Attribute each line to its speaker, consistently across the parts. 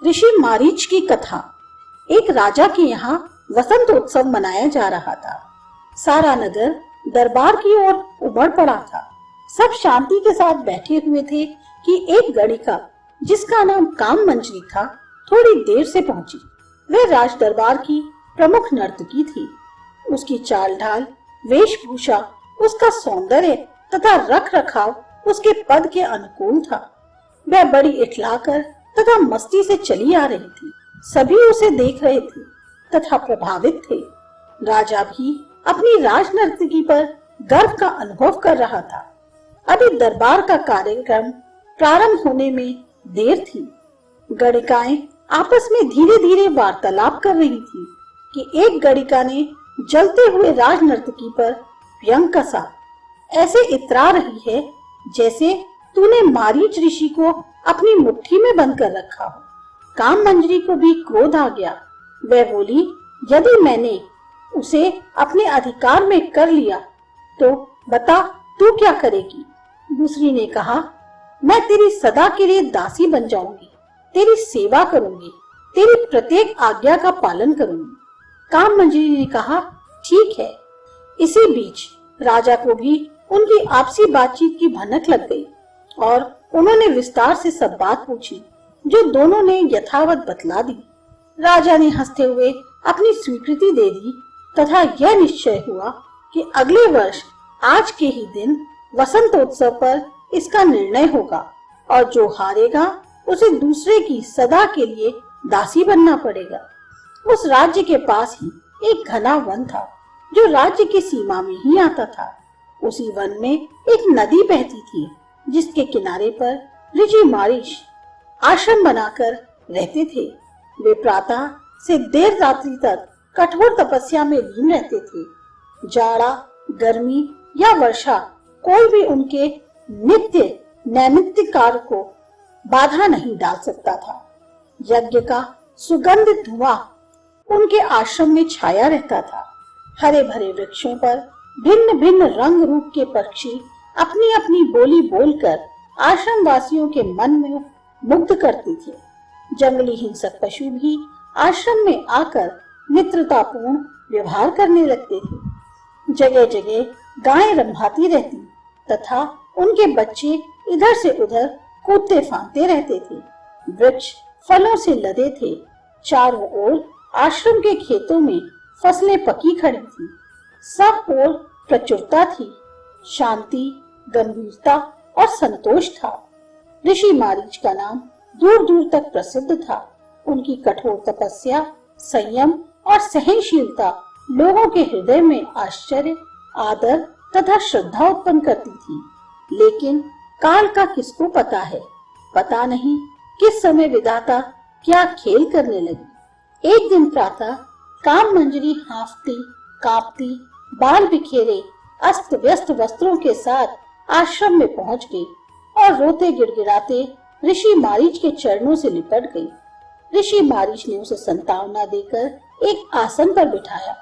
Speaker 1: ऋषि मारीच की कथा। एक राजा के यहाँ वसंत उत्सव मनाया जा रहा था। सारा नगर दरबार की ओर उमड़ पड़ा था। सब शांति के साथ बैठे हुए थे कि एक गणिका जिसका नाम काम मंजरी था थोड़ी देर से पहुंची। वह राज दरबार की प्रमुख नर्तकी थी। उसकी चाल ढाल, वेशभूषा, उसका सौंदर्य तथा रख रखाव उसके पद के अनुकूल था। वह बड़ी इठलाकर तथा मस्ती से चली आ रही थी। सभी उसे देख रहे थे तथा प्रभावित थे। राजा भी अपनी राज नर्तकी पर गर्व का अनुभव कर रहा था। अभी दरबार का कार्यक्रम प्रारंभ होने में देर थी। गणिकाएं आपस में धीरे धीरे वार्तालाप कर रही थी कि एक गणिका ने जलते हुए राज नर्तकी पर व्यंग कसा। ऐसे इतरा रही है जैसे तूने मारीच ऋषि को अपनी मुट्ठी में बंद कर रखा हो। काम मंजरी को भी क्रोध आ गया। वह बोली, यदि मैंने उसे अपने अधिकार में कर लिया तो बता तू क्या करेगी। दूसरी ने कहा, मैं तेरी सदा के लिए दासी बन जाऊंगी, तेरी सेवा करूंगी, तेरी प्रत्येक आज्ञा का पालन करूंगी। काम मंजरी ने कहा, ठीक है। इसी बीच राजा को भी उनकी आपसी बातचीत की भनक लग गई और उन्होंने विस्तार से सब बात पूछी, जो दोनों ने यथावत बतला दी। राजा ने हंसते हुए अपनी स्वीकृति दे दी तथा यह निश्चय हुआ कि अगले वर्ष आज के ही दिन वसंतोत्सव पर इसका निर्णय होगा और जो हारेगा उसे दूसरे की सदा के लिए दासी बनना पड़ेगा। उस राज्य के पास ही एक घना वन था जो राज्य की सीमा में ही आता था। उसी वन में एक नदी बहती थी जिसके किनारे पर ऋषि मारीच आश्रम बनाकर रहते थे। वे प्रातः से देर रात्रि तक कठोर तपस्या में लीन रहते थे। जाड़ा, गर्मी या वर्षा कोई भी उनके नित्य नैमित्तिक कार्य को बाधा नहीं डाल सकता था। यज्ञ का सुगंधित धुआं उनके आश्रम में छाया रहता था। हरे भरे वृक्षों पर भिन्न भिन्न रंग रूप के पक्षी अपनी अपनी बोली बोलकर आश्रम वासियों के मन में मुग्ध करते थे। जंगली हिंसक पशु भी आश्रम में आकर मित्रतापूर्ण व्यवहार करने लगते थे। जगह जगह गायें रंभाती रहती तथा उनके बच्चे इधर से उधर कूदते फांदते रहते थे। वृक्ष फलों से लदे थे। चारों ओर आश्रम के खेतों में फसलें पकी खड़ी थी। सब ओर प्रचुरता थी, शांति, गंभीरता और संतोष था। ऋषि मारीच का नाम दूर दूर तक प्रसिद्ध था। उनकी कठोर तपस्या, संयम और सहनशीलता लोगों के हृदय में आश्चर्य, आदर तथा श्रद्धा उत्पन्न करती थी। लेकिन काल का किसको पता है। पता नहीं किस समय विधाता क्या खेल करने लगी। एक दिन प्रातः काम मंजरी हांफती, कांपती, बाल बिखेरे, अस्त व्यस्त वस्त्रों के साथ आश्रम में पहुंच गई और रोते गिड़गिड़ाते ऋषि मारीच के चरणों से लिपट गई। ऋषि मारीच ने उसे सांत्वना देकर एक आसन पर बिठाया,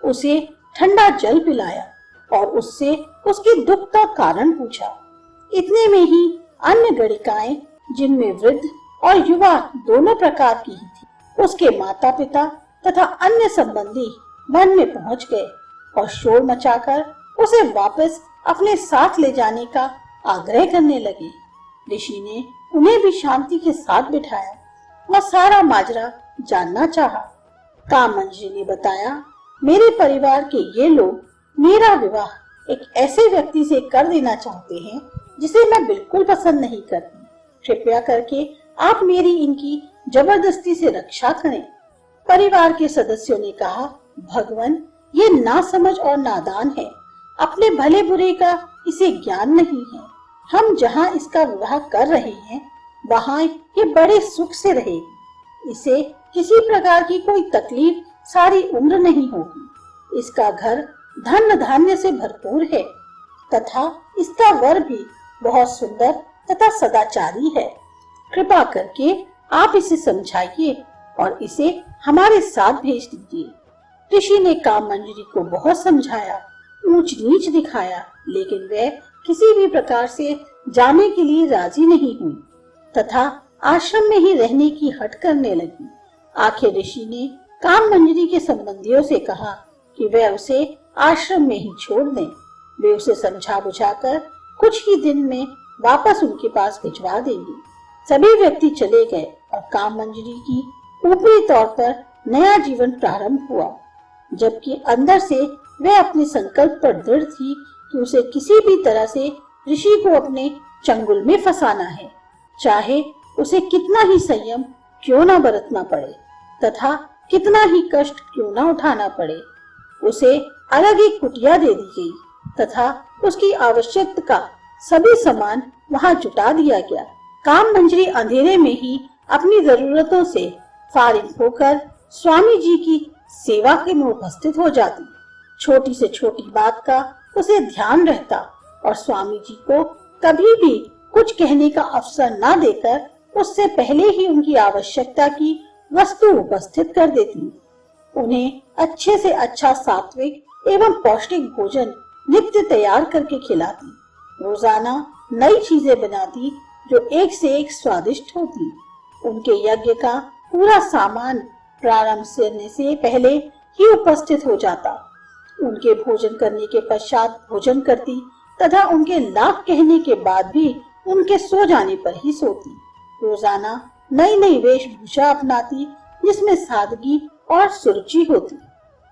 Speaker 1: उसे ठंडा जल पिलाया और उससे उसके दुख का कारण पूछा। इतने में ही अन्य गणिकाएं, जिनमें वृद्ध और युवा दोनों प्रकार की ही थी, उसके माता पिता तथा अन्य संबंधी वन में पहुंच गए और शोर मचाकर उसे वापस अपने साथ ले जाने का आग्रह करने लगे। ऋषि ने उन्हें भी शांति के साथ बिठाया और सारा माजरा जानना चाहा। काम मंजरी ने बताया, मेरे परिवार के ये लोग मेरा विवाह एक ऐसे व्यक्ति से कर देना चाहते हैं जिसे मैं बिल्कुल पसंद नहीं करती। कृपया करके आप मेरी इनकी जबरदस्ती से रक्षा करें। परिवार के सदस्यों ने कहा, भगवान, ये नासमझ और नादान है। अपने भले बुरे का इसे ज्ञान नहीं है। हम जहाँ इसका विवाह कर रहे हैं वहाँ ये बड़े सुख से रहेगी। इसे किसी प्रकार की कोई तकलीफ सारी उम्र नहीं होगी। इसका घर धन धान्य से भरपूर है तथा इसका वर भी बहुत सुंदर तथा सदाचारी है। कृपा करके आप इसे समझाइए और इसे हमारे साथ भेज दीजिए। ऋषि ने काम मंजरी को बहुत समझाया, ऊंच नीच दिखाया, लेकिन वह किसी भी प्रकार से जाने के लिए राजी नहीं हुई तथा आश्रम में ही रहने की हट करने लगी। आखिर ऋषि ने काममंजरी के संबंधियों से कहा कि वे उसे आश्रम में ही छोड़ दें। वे उसे समझा बुझाकर कुछ ही दिन में वापस उनके पास भिजवा देंगे। सभी व्यक्ति चले गए और काममंजरी की ऊपरी तौर पर नया जीवन प्रारंभ हुआ, जबकि अंदर से वह अपने संकल्प पर दृढ़ थी कि उसे किसी भी तरह से ऋषि को अपने चंगुल में फंसाना है, चाहे उसे कितना ही संयम क्यों न बरतना पड़े तथा कितना ही कष्ट क्यों न उठाना पड़े। उसे अलग एक कुटिया दे दी गई तथा उसकी आवश्यकता का सभी सामान वहां जुटा दिया गया। काममंजरी अंधेरे में ही अपनी जरूरतों से फारिग होकर स्वामी जी की सेवा के में उपस्थित हो जाती। छोटी से छोटी बात का उसे ध्यान रहता और स्वामी जी को कभी भी कुछ कहने का अवसर न देकर उससे पहले ही उनकी आवश्यकता की वस्तु उपस्थित कर देती। उन्हें अच्छे से अच्छा सात्विक एवं पौष्टिक भोजन नित्य तैयार करके खिलाती। रोजाना नई चीजें बनाती जो एक से एक स्वादिष्ट होती। उनके यज्ञ का पूरा सामान प्रारंभ से पहले ही उपस्थित हो जाता। उनके भोजन करने के पश्चात भोजन करती तथा उनके लाभ कहने के बाद भी उनके सो जाने पर ही सोती। रोजाना नई नई वेशभूषा अपनाती जिसमें सादगी और सुरुचि होती।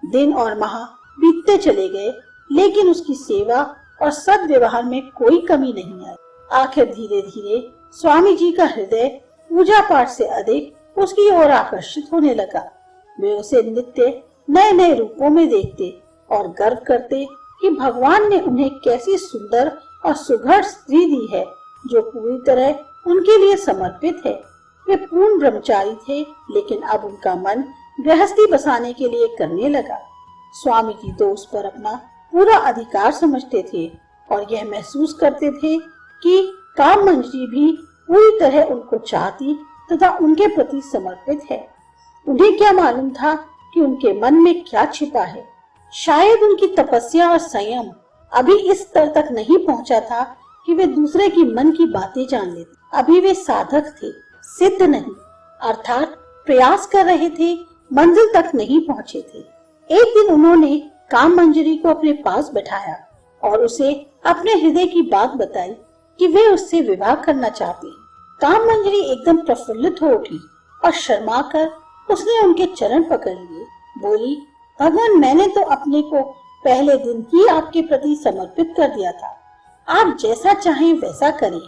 Speaker 1: दिन और माह बीतते चले गए, लेकिन उसकी सेवा और सद्व्यवहार में कोई कमी नहीं आई। आखिर धीरे धीरे स्वामी जी का हृदय पूजा पाठ से अधिक उसकी ओर आकर्षित होने लगा। वे उसे नित्य नए नए रूपों में देखते और गर्व करते कि भगवान ने उन्हें कैसी सुंदर और सुघड़ स्त्री दी है जो पूरी तरह उनके लिए समर्पित है। वे पूर्ण ब्रह्मचारी थे, लेकिन अब उनका मन गृहस्थी बसाने के लिए करने लगा। स्वामी जी तो उस पर अपना पूरा अधिकार समझते थे और यह महसूस करते थे कि काममंजरी भी पूरी तरह उनको चाहती तथा उनके प्रति समर्पित है। उन्हें क्या मालूम था कि उनके मन में क्या छिपा है। शायद उनकी तपस्या और संयम अभी इस स्तर तक नहीं पहुंचा था कि वे दूसरे की मन की बातें जान लेते। अभी वे साधक थे, सिद्ध नहीं, अर्थात प्रयास कर रहे थे, मंजिल तक नहीं पहुंचे थे। एक दिन उन्होंने काममंजरी को अपने पास बैठाया और उसे अपने हृदय की बात बताई कि वे उससे विवाह करना चाहते हैं। काममंजरी एकदम प्रफुल्लित हो उठी और शर्माकर उसने उनके चरण पकड़ लिए। बोली, भगवान, मैंने तो अपने को पहले दिन ही आपके प्रति समर्पित कर दिया था। आप जैसा चाहें वैसा करें।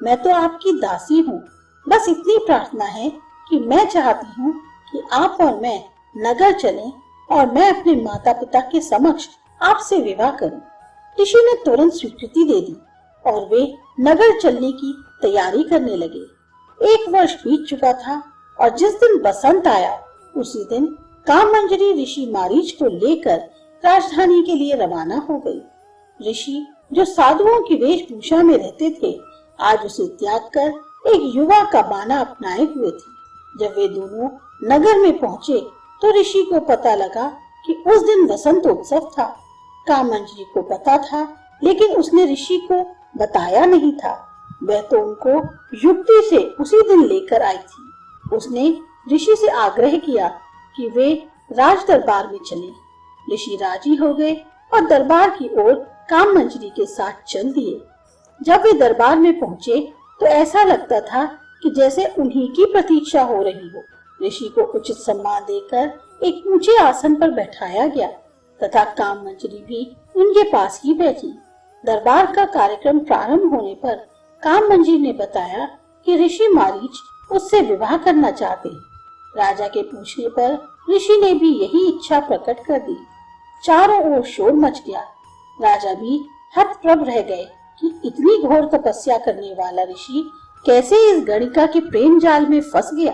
Speaker 1: मैं तो आपकी दासी हूँ। बस इतनी प्रार्थना है कि मैं चाहती हूँ कि आप और मैं नगर चलें और मैं अपने माता पिता के समक्ष आपसे विवाह करूं। ऋषि ने तुरंत स्वीकृति दे दी और वे नगर चलने की तैयारी करने लगे। 1 वर्ष बीत चुका था और जिस दिन बसंत आया उसी दिन काममंजरी ऋषि मारीच को लेकर राजधानी के लिए रवाना हो गई। ऋषि जो साधुओं की वेशभूषा में रहते थे, आज उसे त्याग कर एक युवा का बाना अपनाए हुए थे। जब वे दोनों नगर में पहुंचे तो ऋषि को पता लगा कि उस दिन वसंतोत्सव था। काममंजरी को पता था, लेकिन उसने ऋषि को बताया नहीं था। वह तो उनको युक्ति से उसी दिन लेकर आई थी। उसने ऋषि से आग्रह किया कि वे राज दरबार में चलें। ऋषि राजी हो गए और दरबार की ओर काममंजरी के साथ चल दिए। जब वे दरबार में पहुंचे तो ऐसा लगता था कि जैसे उन्हीं की प्रतीक्षा हो रही हो। ऋषि को उचित सम्मान देकर एक ऊंचे आसन पर बैठाया गया तथा काममंजरी भी उनके पास ही बैठी। दरबार का कार्यक्रम प्रारंभ होने पर काममंजरी ने बताया कि ऋषि मारीच उससे विवाह करना चाहते हैं। राजा के पूछने पर ऋषि ने भी यही इच्छा प्रकट कर दी। चारों ओर शोर मच गया। राजा भी हतप्रभ रह गए कि इतनी घोर तपस्या करने वाला ऋषि कैसे इस गणिका के प्रेम जाल में फंस गया।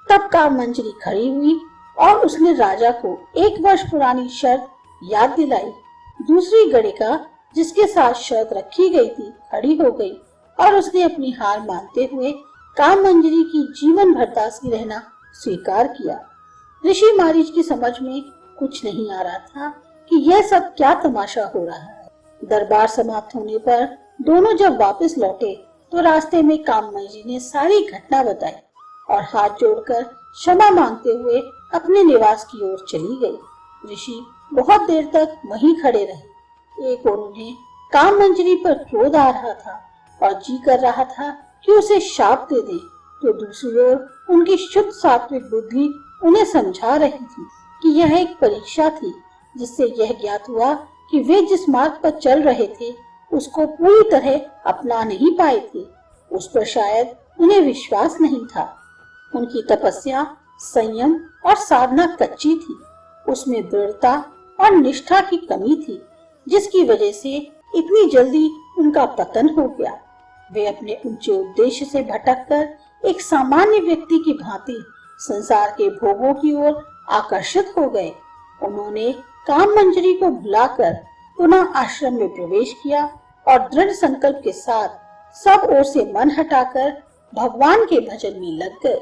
Speaker 1: तब काममंजरी खड़ी हुई और उसने राजा को 1 वर्ष पुरानी शर्त याद दिलाई। दूसरी गणिका जिसके साथ शर्त रखी गई थी खड़ी हो गई और उसने अपनी हार मानते हुए काममंजरी की जीवन भर दासी रहना स्वीकार किया। ऋषि मारीच की समझ में कुछ नहीं आ रहा था कि यह सब क्या तमाशा हो रहा है। दरबार समाप्त होने पर दोनों जब वापस लौटे तो रास्ते में काममय जी ने सारी घटना बताई और हाथ जोड़कर क्षमा मांगते हुए अपने निवास की ओर चली गई। ऋषि बहुत देर तक वहीं खड़े रहे। एक ओर उन्हें काममंजरी पर क्रोध आ रहा था और जी कर रहा था कि उसे शाप दे दे, तो दूसरी ओर उनकी शुद्ध सात्विक बुद्धि उन्हें समझा रही थी कि यह एक परीक्षा थी, जिससे यह ज्ञात हुआ कि वे जिस मार्ग पर चल रहे थे उसको पूरी तरह अपना नहीं पाए थे। उस पर शायद उन्हें विश्वास नहीं था। उनकी तपस्या, संयम और साधना कच्ची थी। उसमें दृढ़ता और निष्ठा की कमी थी, जिसकी वजह से इतनी जल्दी उनका पतन हो गया। वे अपने ऊंचे उद्देश्य से भटककर एक सामान्य व्यक्ति की भांति संसार के भोगों की ओर आकर्षित हो गए। उन्होंने काममंजरी को भुलाकर पुनः आश्रम में प्रवेश किया और दृढ़ संकल्प के साथ सब ओर से मन हटाकर भगवान के भजन में लग गए।